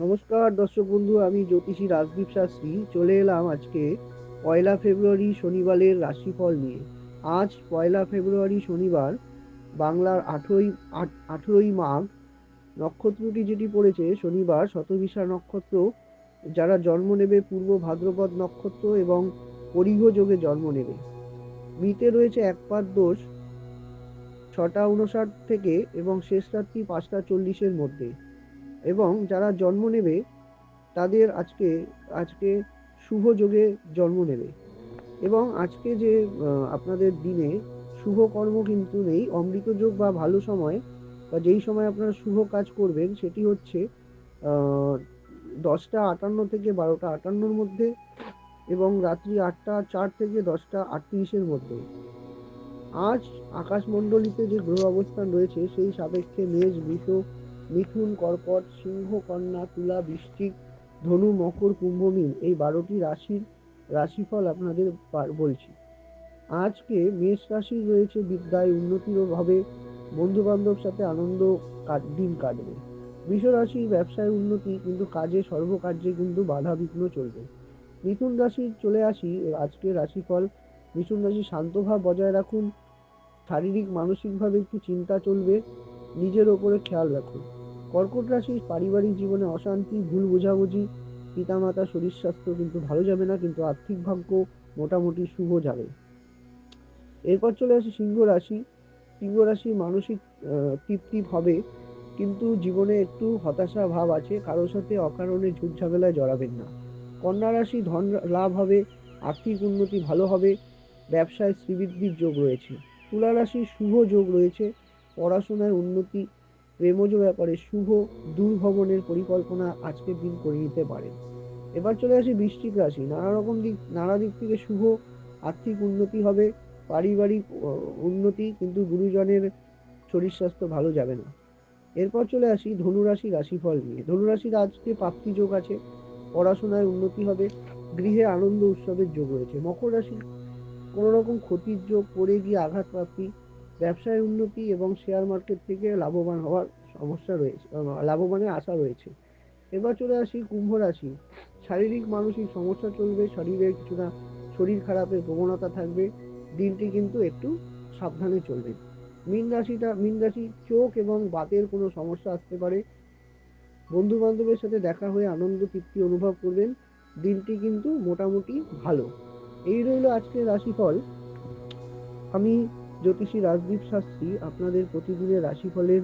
নমস্কার দর্শক বন্ধু, আমি জ্যোতিষী রাজদীপ শাস্ত্রী চলে এলাম আজকে 1লা ফেব্রুয়ারি শনিবারের রাশিফল নিয়ে। আজ 1লা ফেব্রুয়ারি শনিবার, বাংলার 18ই মাঘ। নক্ষত্রটি যেটি পড়েছে শনিবার শতভিষা নক্ষত্র। যারা জন্ম নেবে পূর্ব ভাদ্রপদ নক্ষত্র এবং পরিঘ যোগে জন্ম নেবে। মিতে রয়েছে একপাদ দোষ 6টা 59 থেকে এবং শেষ রাত্রি 5টা 40-এর মধ্যে। এবং যারা জন্ম নেবে তাদের আজকে আজকে শুভ যোগে জন্ম নেবে। এবং আজকে যে আপনাদের দিনে শুভ কর্ম কিন্তু নেই, অমৃত যোগ বা ভালো সময় বা যেই সময় আপনারা শুভ কাজ করবেন সেটি হচ্ছে 10টা 58 থেকে 12টা 58-র মধ্যে এবং রাত্রি 8টা 4 থেকে 10টা 38-এর মধ্যে। আজ আকাশমণ্ডলীতে যে গ্রহ অবস্থান রয়েছে সেই সাপেক্ষে মেষ, বৃষ, মিথুন, কর্কট, সিংহ, কন্যা, তুলা, বৃশ্চিক, ধনু, মকর, কুম্ভ, মীন, এই 12টি রাশির রাশিফল আপনাদের বলছি। আজকে মেষ রাশির রয়েছে বিদ্যায় উন্নতির হবে, বন্ধু বান্ধব সাথে আনন্দ দিন কাটবে। বৃষ রাশির ব্যবসায় উন্নতি, কিন্তু কাজে সর্বকার্যে কিন্তু বাধা বিঘ্ন চলবে। মিথুন রাশির চলে আসি আজকে রাশিফল। মিথুন রাশি শান্তভাব বজায় রাখুন, শারীরিক মানসিকভাবে একটু চিন্তা চলবে, নিজের ওপরে খেয়াল রাখুন। কর্কট রাশির পারিবারিক জীবনে অশান্তি, ভুল বোঝাবুঝি, পিতামাতা শরীর স্বাস্থ্য কিন্তু ভালো যাবে না, কিন্তু আর্থিক ভাগ্য মোটামুটি শুভ যাবে। এরপর চলে আসি সিংহ রাশি। সিংহ রাশি মানসিক তৃপ্তি হবে, কিন্তু জীবনে একটু হতাশা ভাব আছে, কারোর সাথে অকারণে ঝুট ঝামেলায় জড়াবেন না। কন্যা রাশি ধন লাভ হবে, আর্থিক উন্নতি ভালো হবে, ব্যবসায় শ্রীবৃদ্ধির যোগ রয়েছে। তুলা রাশির শুভ যোগ রয়েছে, পড়াশোনায় উন্নতি, প্রেমজ ব্যাপারে শুভ, দূর ভ্রমণের পরিকল্পনা আজকের দিন করে নিতে পারেন। এবার চলে আসি বৃশ্চিক রাশি। নানা দিক থেকে শুভ, আর্থিক উন্নতি হবে, পারিবারিক উন্নতি, কিন্তু গুরুজনের শরীর স্বাস্থ্য ভালো যাবে না। এরপর চলে আসি ধনুরাশি রাশিফল নিয়ে। ধনুরাশির আজকে প্রাপ্তি যোগ আছে, পড়াশোনায় উন্নতি হবে, গৃহে আনন্দ উৎসবের যোগ রয়েছে। মকর রাশি কোনো রকম ক্ষতির যোগ, পড়ে গিয়ে আঘাত প্রাপ্তি, ব্যবসায় উন্নতি এবং শেয়ার মার্কেট থেকে লাভবান হওয়ার সমস্যা রয়েছে, লাভবানের আশা রয়েছে। এবার চলে আসি কুম্ভ রাশি। শারীরিক মানসিক সমস্যা চলবে, শরীরে কিছুটা শরীর খারাপের প্রবণতা থাকবে, দিনটি কিন্তু একটু সাবধানে চলবে। মীন রাশি চোখ এবং বাতের কোনো সমস্যা আসতে পারে, বন্ধু বান্ধবের সাথে দেখা হয়ে আনন্দ তৃপ্তি অনুভব করবেন, দিনটি কিন্তু মোটামুটি ভালো। এই রইল আজকের রাশিফল। আমি জ্যোতিষী রাজদীপ শাস্ত্রী, আপনাদের প্রতিদিনের রাশিফলের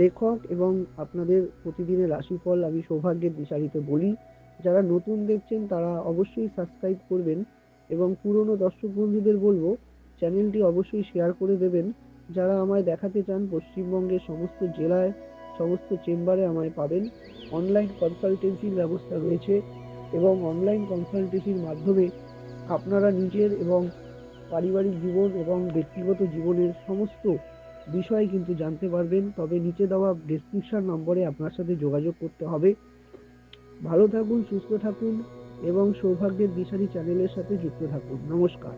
লেখক এবং আপনাদের প্রতিদিনের রাশিফল আমি সৌভাগ্যের দিশারিতে বলি। যারা নতুন দেখছেন তারা অবশ্যই সাবস্ক্রাইব করবেন এবং পুরনো দর্শক বন্ধুদের বলবো চ্যানেলটি অবশ্যই শেয়ার করে দেবেন। যারা আমায় দেখাতে চান পশ্চিমবঙ্গের সমস্ত জেলায় সমস্ত চেম্বারে আমায় পাবেন। অনলাইন কনসালটেন্সির ব্যবস্থা রয়েছে এবং অনলাইন কনসালটেন্সির মাধ্যমে আপনারা নিজের এবং পারিবারিক জীবন এবং ব্যক্তিগত জীবনের সমস্ত বিষয় কিন্তু জানতে পারবেন। তবে নিচে দেওয়া ডেসক্রিপশন নম্বরে আপনার সাথে যোগাযোগ করতে হবে। ভালো থাকুন, সুস্থ থাকুন এবং সৌভাগ্যের দিশারি চ্যানেলের সাথে যুক্ত থাকুন। নমস্কার।